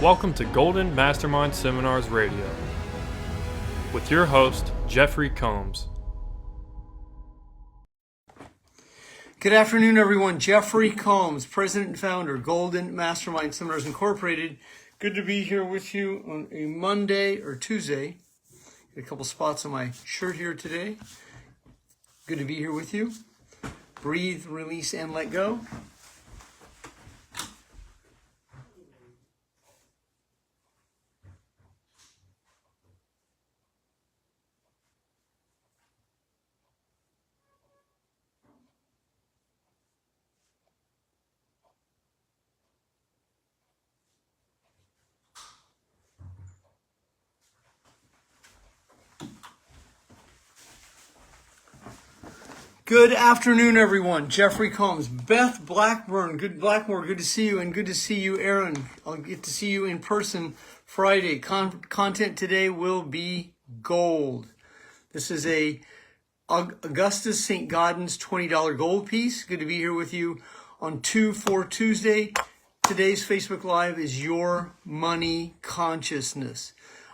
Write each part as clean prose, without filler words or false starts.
Welcome to Golden Mastermind Seminars Radio with your host, Jeffrey Combs. Good afternoon, everyone. Jeffrey Combs, President and Founder, Golden Mastermind Seminars Incorporated. Good to be here with you on a Monday or Tuesday. Got a couple spots on my shirt here today. Good to be here with you. Breathe, release, and let go. Good afternoon, everyone. Jeffrey Combs, Beth Blackburn, good to see you, and good to see you, Aaron. I'll get to see you in person Friday. Content today will be gold. This is a Augustus St. Gaudens $20 gold piece. Good to be here with you on 2-4 Tuesday. Today's Facebook Live is Your Money Consciousness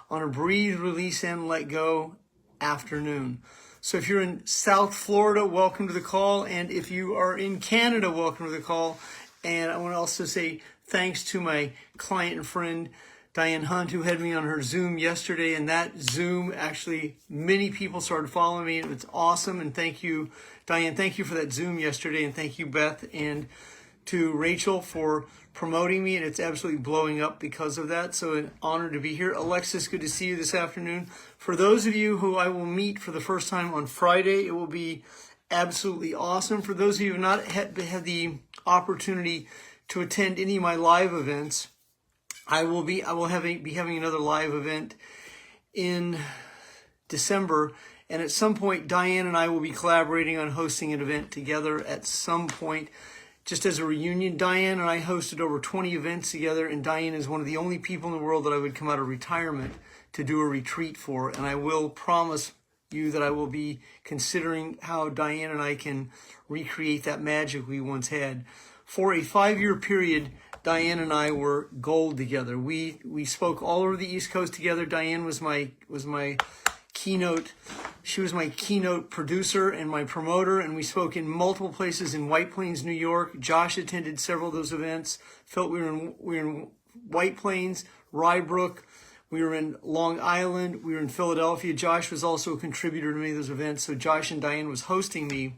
on a Breathe, Release, and Let Go afternoon. So if you're in South Florida, welcome to the call. And if you are in Canada, welcome to the call. And I want to also say thanks to my client and friend, Diane Hunt, who had me on her Zoom yesterday. And that Zoom, actually, many people started following me. And it's awesome. And thank you, Diane. Thank you for that Zoom yesterday. And thank you, Beth, and to Rachel for promoting me, and it's absolutely blowing up because of that. So an honor to be here. Alexis, good to see you this afternoon. For those of you who I will meet for the first time on Friday, it will be absolutely awesome. For those of you who have not had the opportunity to attend any of my live events, I will be having another live event in December. And at some point, Diane and I will be collaborating on hosting an event together at some point. Just as a reunion, Diane and I hosted over 20 events together, and Diane is one of the only people in the world that I would come out of retirement to do a retreat for. And I will promise you that I will be considering how Diane and I can recreate that magic we once had. For a 5-year period, Diane and I were gold together. We spoke all over the East Coast together. Diane was my keynote. She was my keynote producer and my promoter, and we spoke in multiple places in White Plains, New York. Josh attended several of those events. We were in White Plains, Rye Brook. We were in Long Island. We were in Philadelphia. Josh was also a contributor to many of those events. So Josh and Diane was hosting me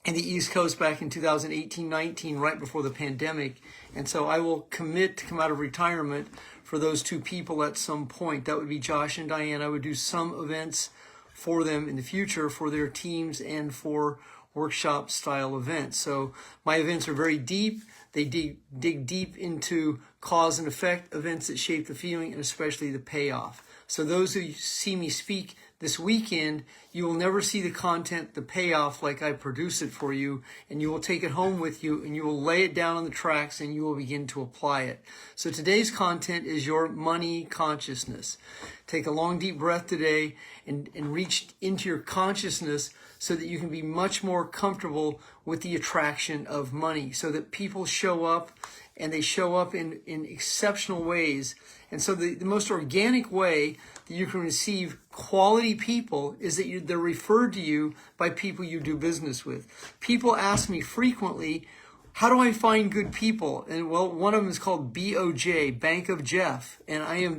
in the East Coast back in 2018-19, right before the pandemic. And so I will commit to come out of retirement for those two people at some point. That would be Josh and Diane. I would do some events for them in the future for their teams and for workshop style events. So my events are very deep. They dig deep into cause and effect, events that shape the feeling, and especially the payoff. So those who see me speak this weekend, you will never see the content, the payoff, like I produce it for you, and you will take it home with you, and you will lay it down on the tracks, and you will begin to apply it. So today's content is your money consciousness. Take a long, deep breath today and reach into your consciousness so that you can be much more comfortable with the attraction of money, so that people show up, and they show up in exceptional ways. And so the most organic way that you can receive quality people is that they're referred to you by people you do business with. People ask me frequently, how do I find good people? And well, one of them is called BOJ, Bank of Jeff. And I am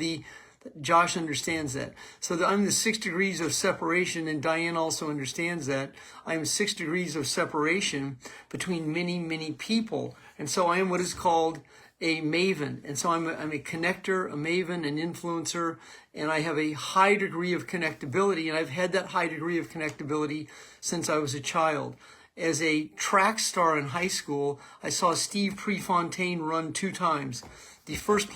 Josh understands that. So I'm the 6 degrees of separation, and Diane also understands that. I am 6 degrees of separation between many, many people. And so I am what is called a maven. And so I'm a connector, a maven, an influencer, and I have a high degree of connectability. And I've had that high degree of connectability since I was a child. As a track star in high school, I saw Steve Prefontaine run 2 times. The first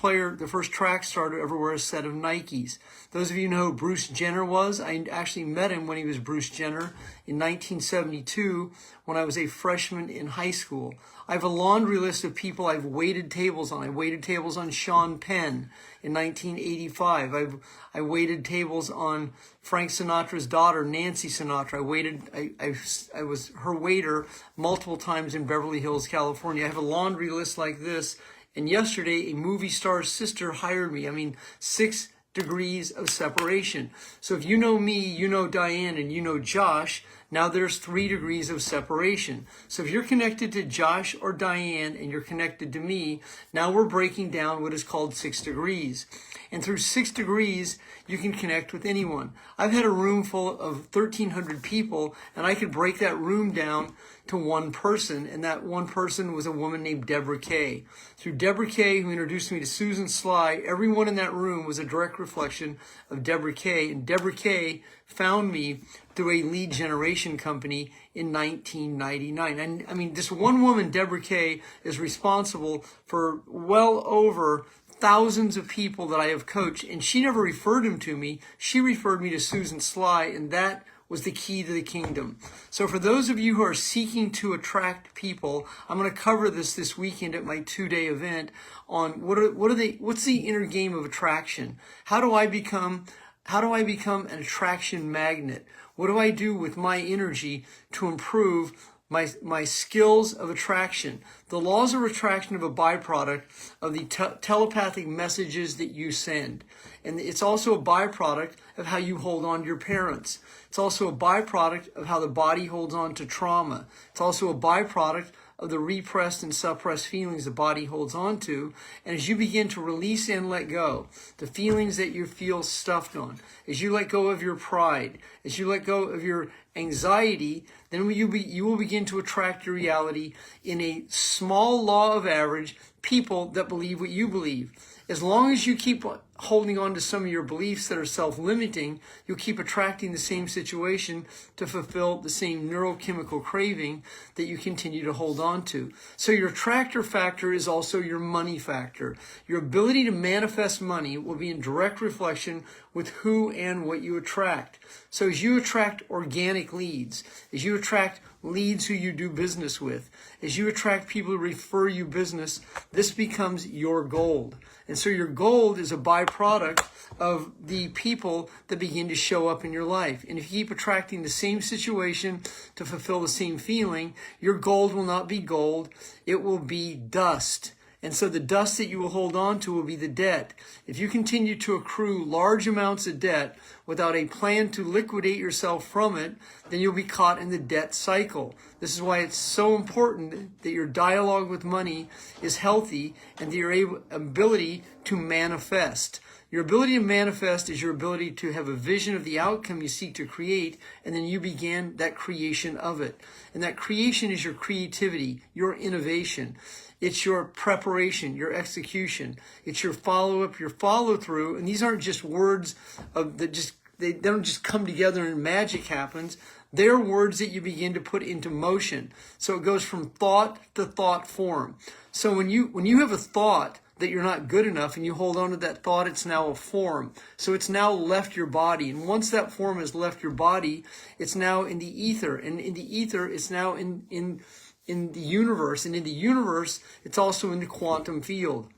track star to ever wear a set of Nikes. Those of you know who Bruce Jenner was, I actually met him when he was Bruce Jenner in 1972 when I was a freshman in high school. I have a laundry list of people I've waited tables on. I waited tables on Sean Penn in 1985. I waited tables on Frank Sinatra's daughter, Nancy Sinatra. I was her waiter multiple times in Beverly Hills, California. I have a laundry list like this And yesterday, a movie star's sister hired me. 6 degrees of separation. So if you know me, you know Diane, and you know Josh, now there's 3 degrees of separation. So if you're connected to Josh or Diane and you're connected to me, now we're breaking down what is called 6 degrees. And through 6 degrees, you can connect with anyone. I've had a room full of 1,300 people, and I could break that room down to one person, and that one person was a woman named Deborah Kay. Through Deborah Kay, who introduced me to Susan Sly, everyone in that room was a direct reflection of Deborah Kay, and Deborah Kay found me through a lead generation company in 1999. And this one woman, Deborah Kay, is responsible for well over thousands of people that I have coached, and she never referred him to me. She referred me to Susan Sly, and that was the key to the kingdom. So for those of you who are seeking to attract people, I'm going to cover this weekend at my 2-day event on what's the inner game of attraction? How do I become an attraction magnet? What do I do with my energy to improve my skills of attraction? The laws of attraction are a byproduct of the telepathic messages that you send. And it's also a byproduct of how you hold on to your parents. It's also a byproduct of how the body holds on to trauma. It's also a byproduct of the repressed and suppressed feelings the body holds on to. And as you begin to release and let go, the feelings that you feel stuffed on, as you let go of your pride, as you let go of your anxiety, then you will begin to attract your reality in a small law of average, people that believe what you believe. As long as you keep holding on to some of your beliefs that are self-limiting, you'll keep attracting the same situation to fulfill the same neurochemical craving that you continue to hold on to. So your attractor factor is also your money factor. Your ability to manifest money will be in direct reflection with who and what you attract. So as you attract organic leads, as you attract leads who you do business with, as you attract people who refer you business, this becomes your gold. And so your gold is a byproduct of the people that begin to show up in your life. And if you keep attracting the same situation to fulfill the same feeling, your gold will not be gold, it will be dust. And so the dust that you will hold on to will be the debt. If you continue to accrue large amounts of debt without a plan to liquidate yourself from it, then you'll be caught in the debt cycle. This is why it's so important that your dialogue with money is healthy and that your ability to manifest. Your ability to manifest is your ability to have a vision of the outcome you seek to create, and then you begin that creation of it. And that creation is your creativity, your innovation. It's your preparation, your execution. It's your follow-up, your follow-through. And these aren't just words they don't just come together and magic happens. They're words that you begin to put into motion. So it goes from thought to thought form. So when you have a thought that you're not good enough and you hold on to that thought, it's now a form. So it's now left your body. And once that form has left your body, it's now in the ether. And in the ether, it's now in the universe. And in the universe, it's also in the quantum field.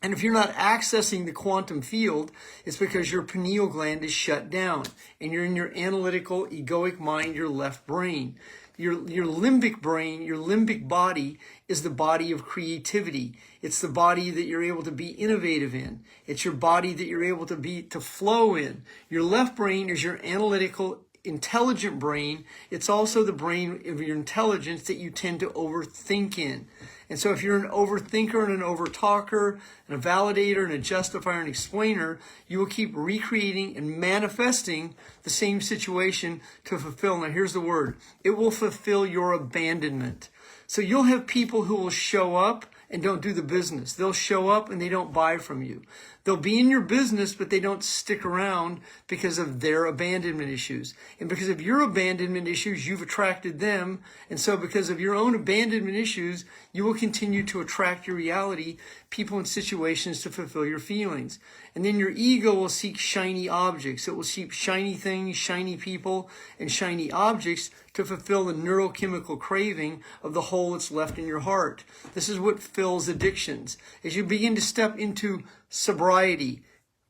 And if you're not accessing the quantum field, it's because your pineal gland is shut down and you're in your analytical, egoic mind, your left brain. Your limbic brain, your limbic body is the body of creativity. It's the body that you're able to be innovative in. It's your body that you're able to flow in. Your left brain is your analytical, intelligent brain. It's also the brain of your intelligence that you tend to overthink in. And so if you're an overthinker and an overtalker and a validator and a justifier and explainer, you will keep recreating and manifesting the same situation to fulfill. Now here's the word. It will fulfill your abandonment. So you'll have people who will show up and don't do the business. They'll show up and they don't buy from you. They'll be in your business, but they don't stick around because of their abandonment issues. And because of your abandonment issues, you've attracted them. And so because of your own abandonment issues, you will continue to attract your reality, people and situations to fulfill your feelings. And then your ego will seek shiny objects. It will seek shiny things, shiny people, and shiny objects to fulfill the neurochemical craving of the hole that's left in your heart. This is what fills addictions. As you begin to step into sobriety,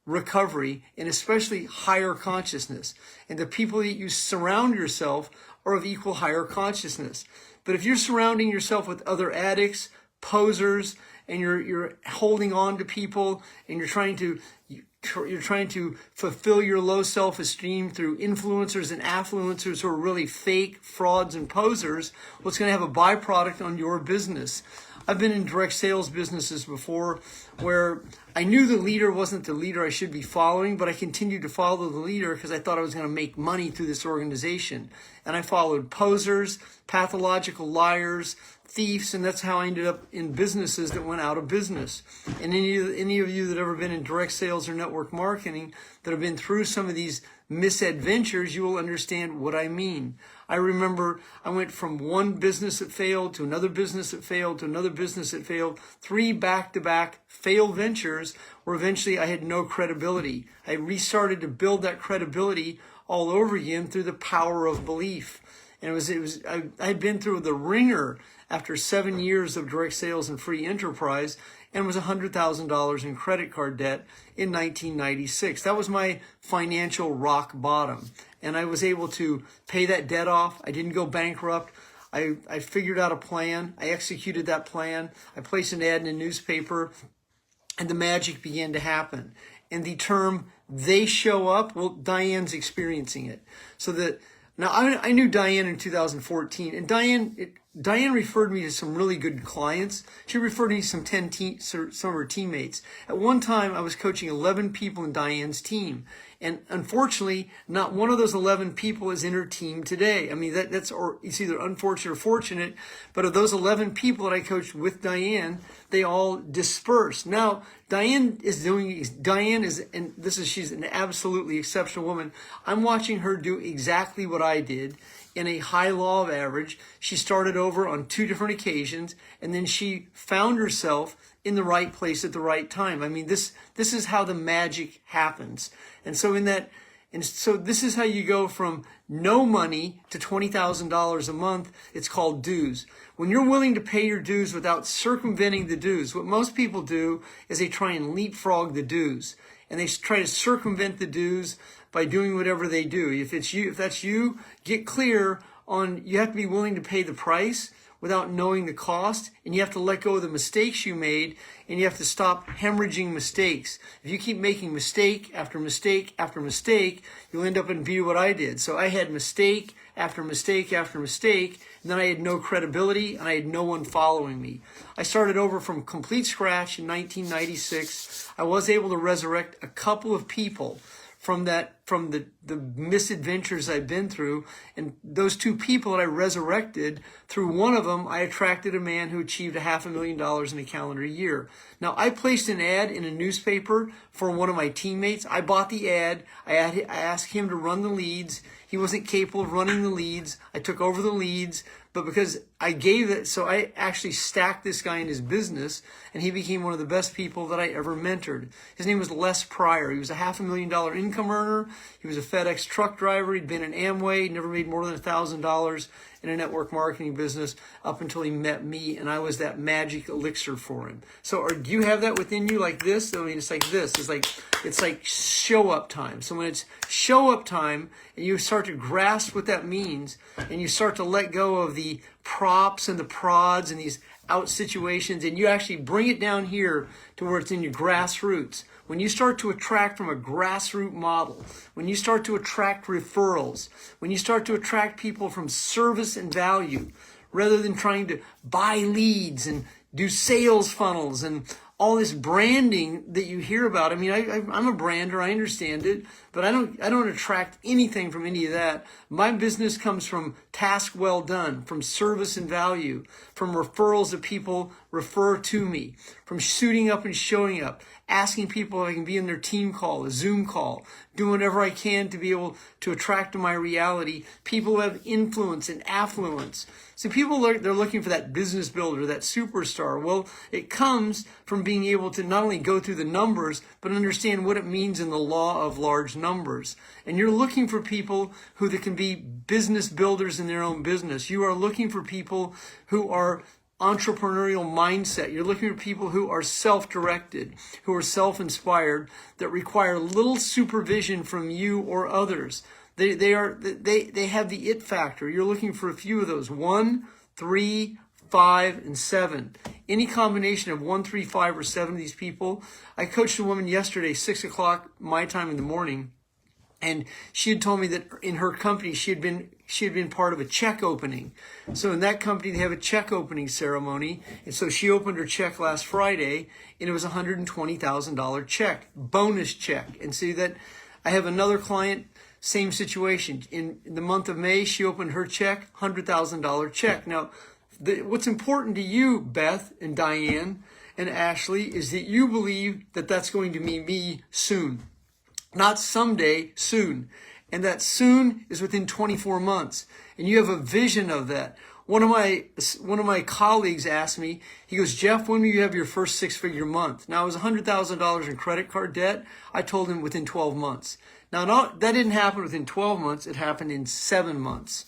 recovery, and especially higher consciousness, and the people that you surround yourself are of equal higher consciousness. But if you're surrounding yourself with other addicts, posers, and you're holding on to people, and you're trying to fulfill your low self-esteem through influencers and affluencers who are really fake frauds and posers, well, it's going to have a byproduct on your business. I've been in direct sales businesses before where I knew the leader wasn't the leader I should be following, but I continued to follow the leader because I thought I was going to make money through this organization. And I followed posers, pathological liars, thieves, and that's how I ended up in businesses that went out of business. And any of you that have ever been in direct sales or network marketing that have been through some of these misadventures, you will understand what I mean. I remember I went from one business that failed to another business that failed to another business that failed, 3 back-to-back failed ventures where eventually I had no credibility. I restarted to build that credibility all over again through the power of belief. And I had been through the ringer after 7 years of direct sales and free enterprise, and was $100,000 in credit card debt in 1996. That was my financial rock bottom. And I was able to pay that debt off. I didn't go bankrupt. I figured out a plan. I executed that plan. I placed an ad in a newspaper, and the magic began to happen. And the term, they show up, well, Diane's experiencing it. Now, I knew Diane in 2014, and Diane referred me to some really good clients. She referred me to some of her teammates. At one time, I was coaching 11 people in Diane's team. And unfortunately, not one of those 11 people is in her team today. I mean, it's either unfortunate or fortunate, but of those 11 people that I coached with Diane, they all dispersed. Now, she's an absolutely exceptional woman. I'm watching her do exactly what I did in a high law of average. She started over on 2 different occasions, and then she found herself in the right place at the right time. I mean, this is how the magic happens. And so this is how you go from no money to $20,000 a month. It's called dues. When you're willing to pay your dues without circumventing the dues, what most people do is they try and leapfrog the dues, and they try to circumvent the dues by doing whatever they do. If that's you, get clear on, you have to be willing to pay the price without knowing the cost, and you have to let go of the mistakes you made, and you have to stop hemorrhaging mistakes. If you keep making mistake after mistake after mistake, you'll end up and be what I did. So I had mistake after mistake after mistake, and then I had no credibility, and I had no one following me. I started over from complete scratch in 1996. I was able to resurrect a couple of people from the misadventures I've been through. And those 2 people that I resurrected, through one of them, I attracted a man who achieved $500,000 in a calendar year. Now, I placed an ad in a newspaper for one of my teammates. I bought the ad. I asked him to run the leads. He wasn't capable of running the leads. I took over the leads. But because I gave it, so I actually stacked this guy in his business, and he became one of the best people that I ever mentored. His name was Les Pryor. He was a $500,000 income earner. He was a FedEx truck driver. He'd been in Amway, never made more than $1,000 in a network marketing business up until he met me, and I was that magic elixir for him. So do you have that within you like this? I mean, it's like this. It's like show up time. So when it's show up time and you start to grasp what that means, and you start to let go of the props and the prods and these out situations, and you actually bring it down here to where it's in your grassroots. When you start to attract from a grassroots model, when you start to attract referrals, when you start to attract people from service and value, rather than trying to buy leads and do sales funnels and all this branding that you hear about. I mean, I'm a brander, I understand it, but I don't attract anything from any of that. My business comes from task well done, from service and value, from referrals that people refer to me, from suiting up and showing up, asking people if I can be in their team call, a Zoom call, doing whatever I can to be able to attract to my reality people who have influence and affluence. So they're looking for that business builder, that superstar. Well, it comes from being able to not only go through the numbers, but understand what it means in the law of large numbers. And you're looking for people that can be business builders in their own business. You are looking for people who are entrepreneurial mindset. You're looking for people who are self-directed, who are self-inspired, that require little supervision from you or others. They have the it factor. You're looking for a few of those. 1, 3, 5, and 7. Any combination of 1, 3, 5, or 7 of these people. I coached a woman yesterday, 6 o'clock my time in the morning, and she had told me that in her company she had been part of a check opening. So in that company they have a check opening ceremony, and so she opened her check last Friday, and it was a $120,000 check, bonus check. And see that I have another client, same situation. In the month of May, she opened her check, $100,000 check. Now, what's important to you, Beth and Diane and Ashley, is that you believe that that's going to be me soon. Not someday, soon. And that soon is within 24 months. And you have a vision of that. One of my colleagues asked me, he goes, Jeff, when will you have your first 6-figure month? Now, it was $100,000 in credit card debt. I told him within 12 months. Now, that didn't happen within 12 months. It happened in 7 months.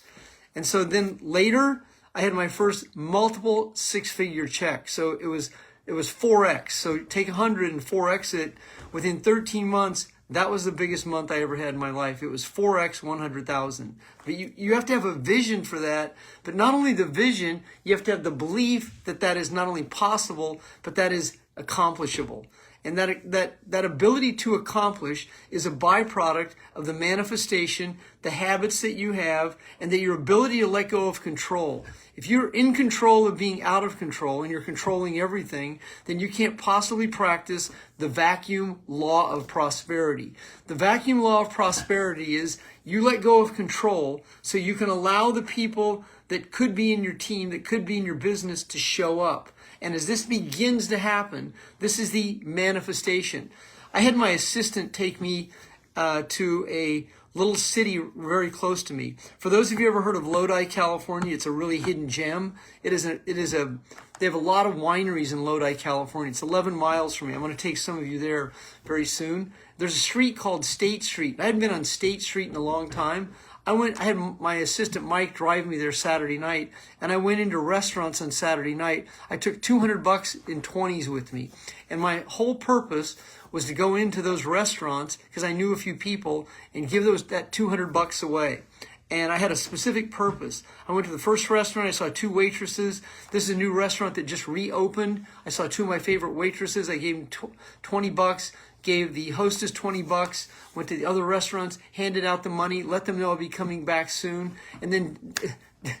And so then later, I had my first multiple 6-figure check. So it was 4X. So take 100 and 4X it within 13 months. That was the biggest month I ever had in my life. It was 4X 100,000. But you have to have a vision for that. But not only the vision, you have to have the belief that that is not only possible, but that is accomplishable. And that ability to accomplish is a byproduct of the manifestation, the habits that you have, and that your ability to let go of control. If you're in control of being out of control and you're controlling everything, then you can't possibly practice the vacuum law of prosperity. The vacuum law of prosperity is you let go of control so you can allow the people that could be in your team, that could be in your business to show up. And as this begins to happen, this is the manifestation. I had my assistant take me to a little city very close to me. For those of you ever heard of Lodi, California, it's a really hidden gem. They have a lot of wineries in Lodi, California. It's 11 miles from me. I'm going to take some of you there very soon. There's a street called State Street. I hadn't been on State Street in a long time. I had my assistant Mike drive me there Saturday night, and I went into restaurants on Saturday night. I took $200 in 20s with me, and my whole purpose was to go into those restaurants because I knew a few people and give that $200 away. And I had a specific purpose. I went to the first restaurant. I saw 2 waitresses. This is a new restaurant that just reopened. I saw 2 of my favorite waitresses. I gave them $20. Gave the hostess $20, went to the other restaurants, handed out the money, let them know I'll be coming back soon, and then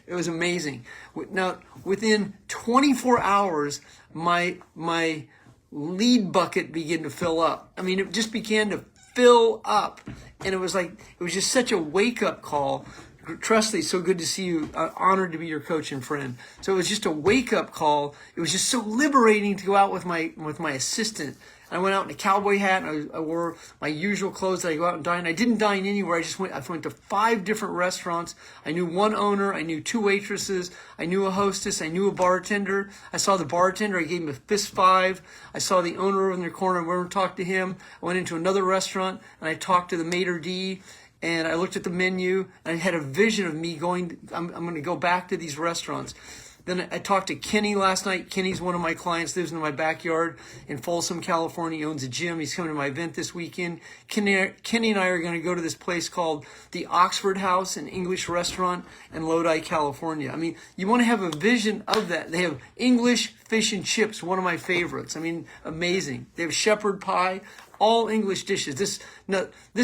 it was amazing. Now, within 24 hours, my lead bucket began to fill up. I mean, it just began to fill up, and it was just such a wake-up call. Trusty, so good to see you. Honored to be your coach and friend. So it was just a wake-up call. It was just so liberating to go out with my assistant. I went out in a cowboy hat, and I wore my usual clothes that I go out and dine. I didn't dine anywhere. I went to 5 different restaurants. I knew one owner. I knew 2 waitresses. I knew a hostess. I knew a bartender. I saw the bartender. I gave him a fist 5. I saw the owner over in the corner. I went and talked to him. I went into another restaurant, and I talked to the maitre d'. And I looked at the menu, and I had a vision of me I'm going to go back to these restaurants. Then I talked to Kenny last night. Kenny's one of my clients, lives in my backyard in Folsom, California. He owns a gym. He's coming to my event this weekend. Kenny and I are going to go to this place called the Oxford House, an English restaurant in Lodi, California. I mean, you want to have a vision of that. They have English fish and chips, one of my favorites. I mean, amazing. They have shepherd pie, all English dishes. This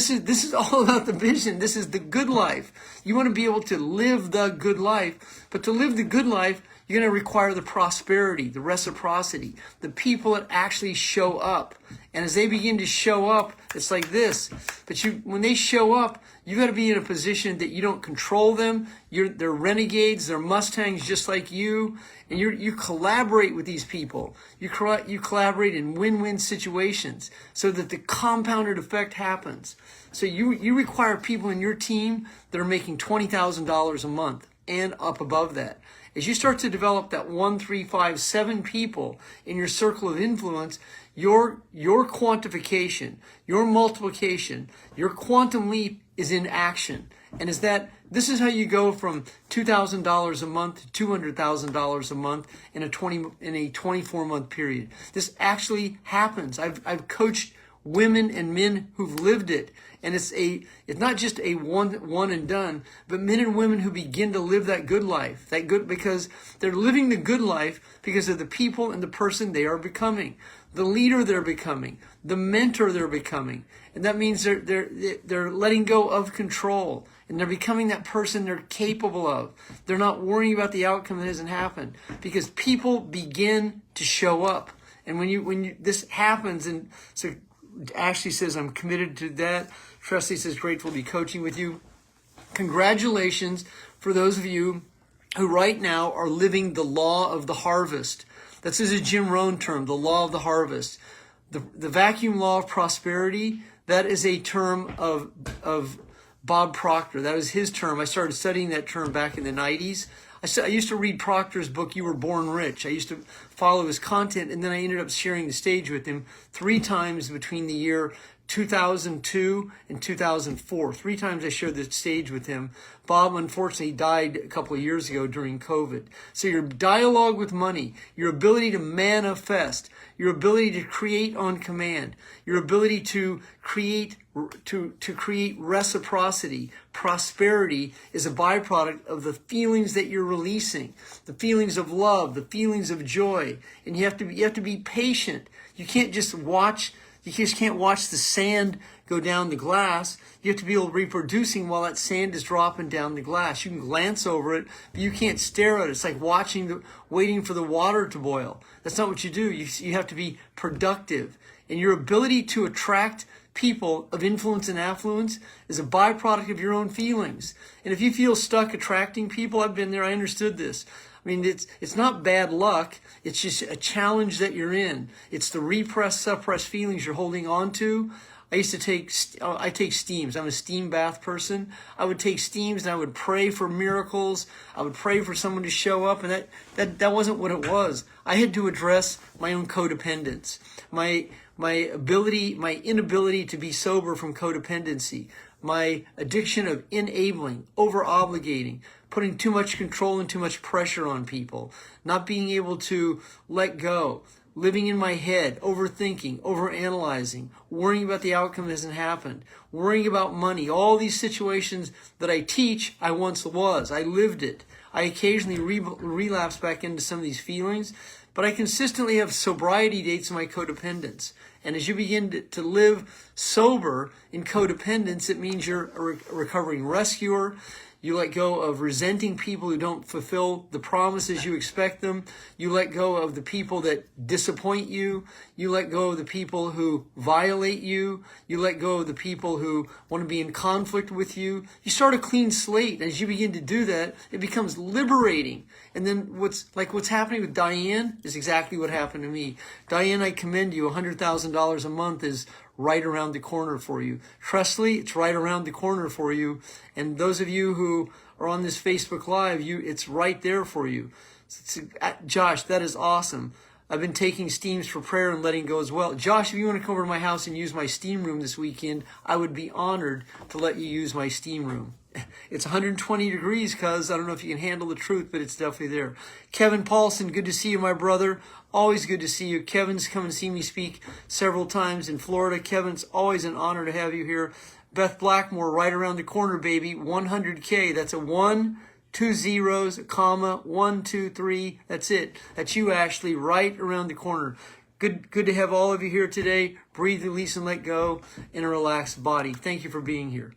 is all about the vision. This is the good life. You want to be able to live the good life, but to live the good life, you're going to require the prosperity, the reciprocity, the people that actually show up. And as they begin to show up, it's like this. But when they show up, you got to be in a position that you don't control them. They're renegades. They're Mustangs just like you. And you collaborate with these people. You collaborate in win-win situations so that the compounded effect happens. So you require people in your team that are making $20,000 a month and up above that. As you start to develop that 1, 3, 5, 7 people in your circle of influence, your quantification, your multiplication, your quantum leap is in action. And this is how you go from $2,000 a month to $200,000 a month in a 24-month period. This actually happens. I've coached women and men who've lived it. And it's not just a one and done, but men and women who begin to live that good life, because they're living the good life because of the people and the person they are becoming, the leader they're becoming, the mentor they're becoming. And that means they're letting go of control, and they're becoming that person they're capable of. They're not worrying about the outcome that hasn't happened, because people begin to show up. And when this happens, and so Ashley says, I'm committed to that. Presley says, grateful to be coaching with you. Congratulations for those of you who right now are living the law of the harvest. This is a Jim Rohn term, the law of the harvest. The vacuum law of prosperity, that is a term of Bob Proctor. That was his term. I started studying that term back in the 90s. I used to read Proctor's book, You Were Born Rich. I used to follow his content, and then I ended up sharing the stage with him 3 times between the year 2002 and 2004. 3 times I shared the stage with him. Bob, unfortunately, died a couple of years ago during COVID. So your dialogue with money, your ability to manifest, your ability to create on command, your ability to create reciprocity, prosperity is a byproduct of the feelings that you're releasing, the feelings of love, the feelings of joy. And you have to be patient. You can't just watch. You just can't watch the sand go down the glass. You have to be able to reproducing while that sand is dropping down the glass. You can glance over it, but you can't stare at it. It's like waiting for the water to boil. That's not what you do. You have to be productive. And your ability to attract people of influence and affluence is a byproduct of your own feelings. And if you feel stuck attracting people, I've been there, I understood this. I mean, it's not bad luck. It's just a challenge that you're in. It's the repressed, suppressed feelings you're holding on to. I take steams. I'm a steam bath person. I would take steams and I would pray for miracles. I would pray for someone to show up, and that wasn't what it was. I had to address my own codependence, my inability to be sober from codependency, my addiction of enabling, over-obligating, putting too much control and too much pressure on people, not being able to let go, living in my head, overthinking, overanalyzing, worrying about the outcome that hasn't happened, worrying about money. All these situations that I teach, I once was. I lived it. I occasionally relapse back into some of these feelings, but I consistently have sobriety dates in my codependence. And as you begin to live sober in codependence, it means you're a recovering rescuer. You let go of resenting people who don't fulfill the promises you expect them. You let go of the people that disappoint you. You let go of the people who violate you. You let go of the people who want to be in conflict with you. You start a clean slate. And as you begin to do that, it becomes liberating. And then what's happening with Diane is exactly what happened to me. Diane, I commend you. $100,000 a month is right around the corner for you. Presley, it's right around the corner for you. And those of you who are on this Facebook Live, it's right there for you. Josh, that is awesome. I've been taking steams for prayer and letting go as well. Josh, if you want to come over to my house and use my steam room this weekend, I would be honored to let you use my steam room. It's 120 degrees, cuz I don't know if you can handle the truth, but it's definitely there. Kevin Paulson, good to see you, my brother. Always good to see you. Kevin's come and see me speak several times in Florida. Kevin's always an honor to have you here. Beth Blackmore, right around the corner, baby. 100K. That's a 1, 2 zeros, a comma, 1, 2, 3. That's it. That's you, Ashley, right around the corner. Good to have all of you here today. Breathe, release, and let go in a relaxed body. Thank you for being here.